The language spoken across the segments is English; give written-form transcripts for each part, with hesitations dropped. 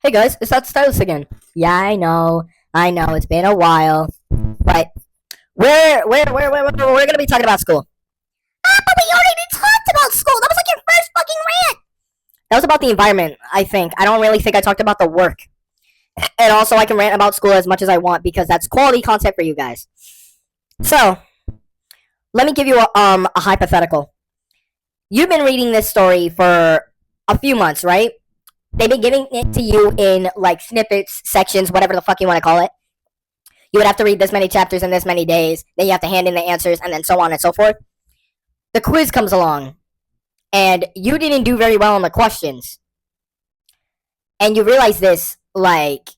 Hey guys, it's that Stylus again. Yeah, I know, it's been a while, but we're gonna be talking about school. Ah, but we already talked about school. That was like your first fucking rant. That was about the environment. I think I don't really think I talked about the work, and also I can rant about school as much as I want because that's quality content for you guys. So let me give you a hypothetical. You've been reading this story for a few months, right? They've been giving it to you in like snippets, sections, whatever the fuck you want to call it. You would have to read this many chapters in this many days. Then you have to hand in the answers, and then so on and so forth. The quiz comes along, and you didn't do very well on the questions. And you realize this like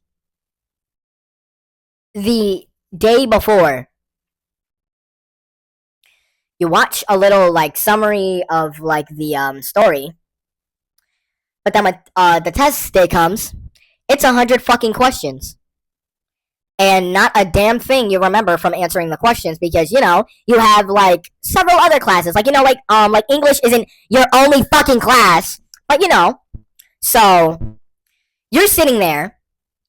the day before. You watch a little like summary of like the story. But then when the test day comes, it's 100 fucking questions. And not a damn thing you remember from answering the questions because, you have, like, several other classes. Like, like English isn't your only fucking class. But, So, you're sitting there.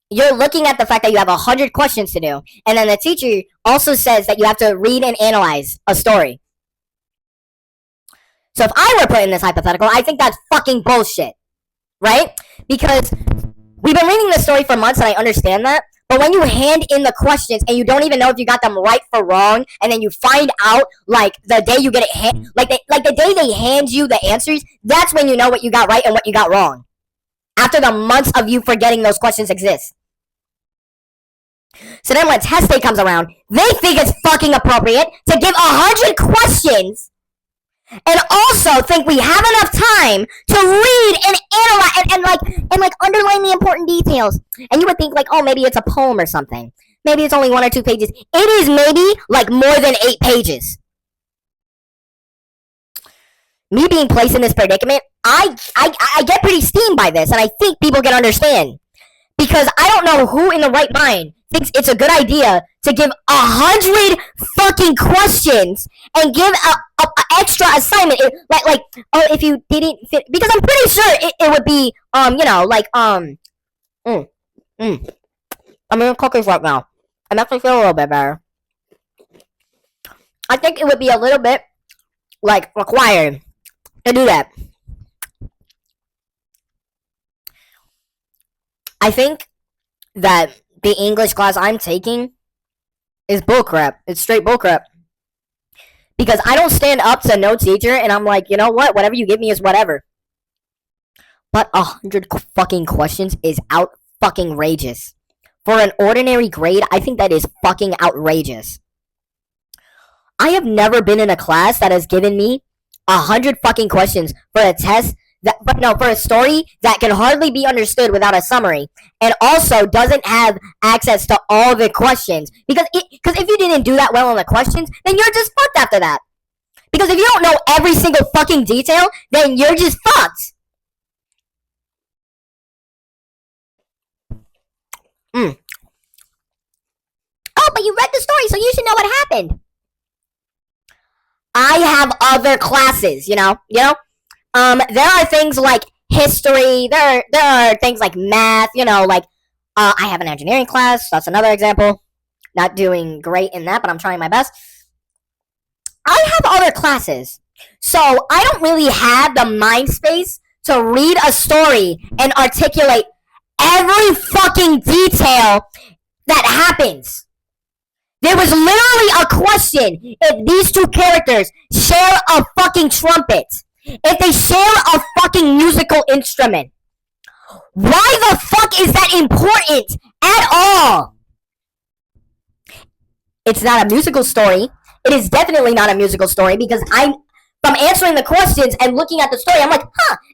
You're looking at the fact that you have 100 questions to do. And then the teacher also says that you have to read and analyze a story. So if I were put in this hypothetical, I think that's fucking bullshit. Right? Because we've been reading this story for months and I understand that. But when you hand in the questions and you don't even know if you got them right or wrong, and then you find out like the day you get it, like the day they hand you the answers, that's when you know what you got right and what you got wrong. After the months of you forgetting those questions exist. So then when test day comes around, they think it's fucking appropriate to give 100 questions and also think we have enough time to read and analyze and underline the important details. And you would think like, oh, maybe it's a poem or something. Maybe it's only 1 or 2 pages. It is maybe like more than 8 pages. Me being placed in this predicament, I get pretty steamed by this, and I think people can understand. Because I don't know who in the right mind thinks it's a good idea to give 100 fucking questions and give a extra assignment. If you didn't fit, because I'm pretty sure it would be, I'm eating cookies right now. I'm actually feeling a little bit better. I think it would be a little bit, like, required to do that. I think that the English class I'm taking is bullcrap. It's straight bullcrap. Because I don't stand up to no teacher and I'm like, you know what? Whatever you give me is whatever. But 100 fucking questions is out fucking rageous. For an ordinary grade, I think that is fucking outrageous. I have never been in a class that has given me 100 fucking questions for a test for a story that can hardly be understood without a summary, and also doesn't have access to all the questions. Because if you didn't do that well on the questions, then you're just fucked after that. Because if you don't know every single fucking detail, then you're just fucked. Oh, but you read the story, so you should know what happened. I have other classes, there are things like history, there are things like math, I have an engineering class, that's another example. Not doing great in that, but I'm trying my best. I have other classes, so I don't really have the mind space to read a story and articulate every fucking detail that happens. There was literally a question if these two characters share a fucking trumpet. If they share a fucking musical instrument. Why the fuck is that important at all? It's not a musical story. It is definitely not a musical story because from answering the questions and looking at the story, I'm like,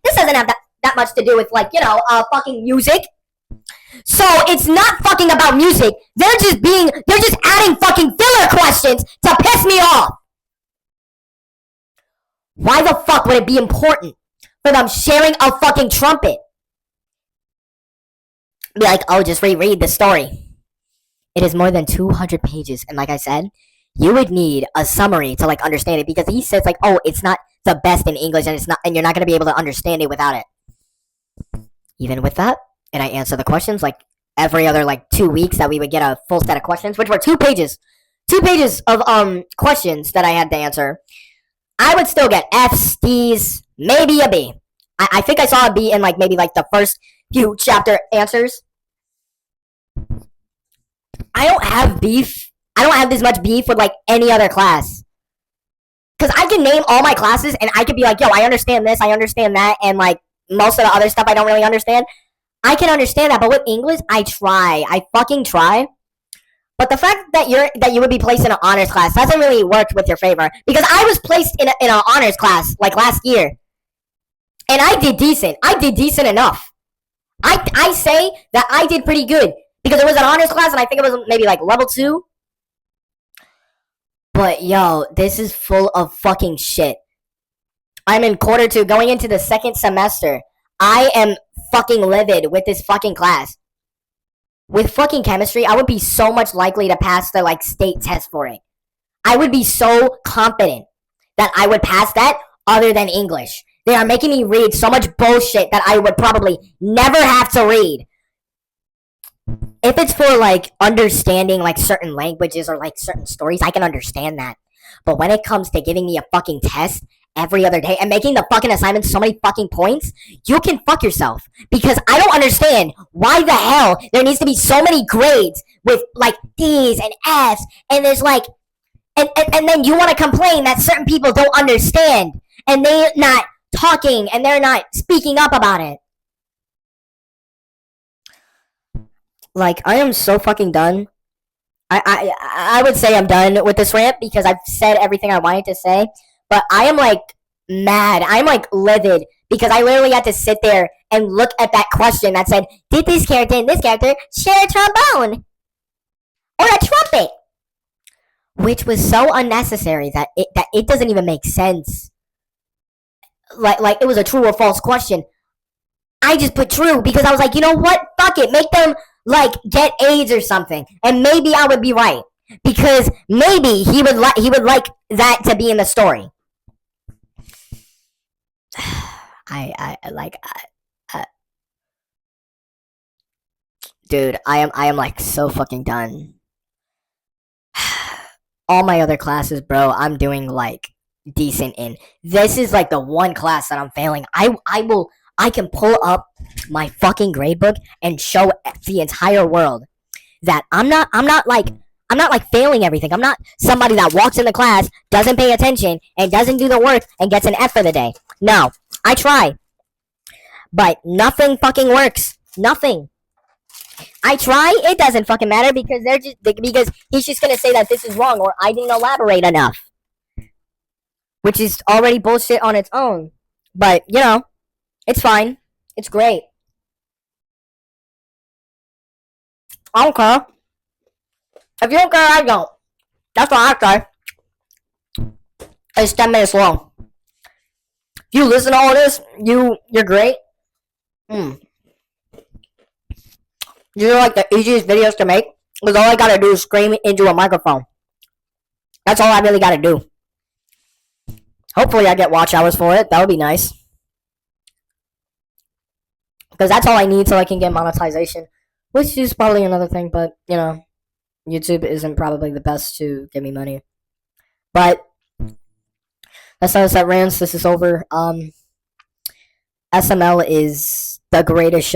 this doesn't have that much to do with fucking music. So it's not fucking about music. They're just adding fucking filler questions to piss me off. Why the fuck would it be important for them sharing a fucking trumpet? Be like, oh, just reread the story. It is more than 200 pages, and like I said, you would need a summary to understand it because he says oh, it's not the best in English, and you're not gonna be able to understand it without it. Even with that, and I answer the questions like every other like 2 weeks that we would get a full set of questions, which were 2 pages of questions that I had to answer. I would still get F's, D's, maybe a B. I think I saw a B in like maybe like the first few chapter answers. I don't have beef. I don't have this much beef with like any other class. Cause I can name all my classes and I could be like, yo, I understand this, I understand that, and like most of the other stuff I don't really understand. I can understand that, but with English, I try. I fucking try. But the fact that you would be placed in an honors class doesn't really work with your favor, because I was placed in an honors class like last year, and I did decent. I did decent enough. I say that I did pretty good because it was an honors class, and I think it was maybe like level 2. But yo, this is full of fucking shit. I'm in quarter 2, going into the second semester. I am fucking livid with this fucking class. With fucking chemistry, I would be so much likely to pass the like state test for it. I would be so confident that I would pass that other than English. They are making me read so much bullshit that I would probably never have to read. If it's for like understanding like certain languages or like certain stories, I can understand that. But when it comes to giving me a fucking test every other day and making the fucking assignment so many fucking points, you can fuck yourself. Because I don't understand why the hell there needs to be so many grades with like D's and F's, and there's like, and then you want to complain that certain people don't understand and they're not talking and they're not speaking up about it. Like, I am so fucking done. I would say I'm done with this rant because I've said everything I wanted to say. But I am like mad. I'm like livid because I literally had to sit there and look at that question that said, did this character and this character share a trombone? Or a trumpet? Which was so unnecessary that it doesn't even make sense. Like it was a true or false question. I just put true because I was like, you know what? Fuck it. Make them like get AIDS or something, and maybe I would be right because maybe he would like that to be in the story. Dude, I am like so fucking done. All my other classes, bro, I'm doing like decent in. This is like the one class that I'm failing. I can pull up my fucking gradebook and show the entire world that I'm not like failing everything. I'm not somebody that walks in the class, doesn't pay attention, and doesn't do the work and gets an F for the day. No, I try. But nothing fucking works. Nothing. I try, it doesn't fucking matter because because he's just gonna say that this is wrong or I didn't elaborate enough. Which is already bullshit on its own. But, you know, it's fine. It's great. I don't care. If you don't care, I don't. That's what I say. It's 10 minutes long. If you listen to all this, you're great. These are like the easiest videos to make. Because all I gotta do is scream into a microphone. That's all I really gotta do. Hopefully I get watch hours for it. That would be nice. Because that's all I need so I can get monetization. Which is probably another thing, but, you know, YouTube isn't probably the best to give me money. But, that's how that rants. This is over. SML is the greatest show.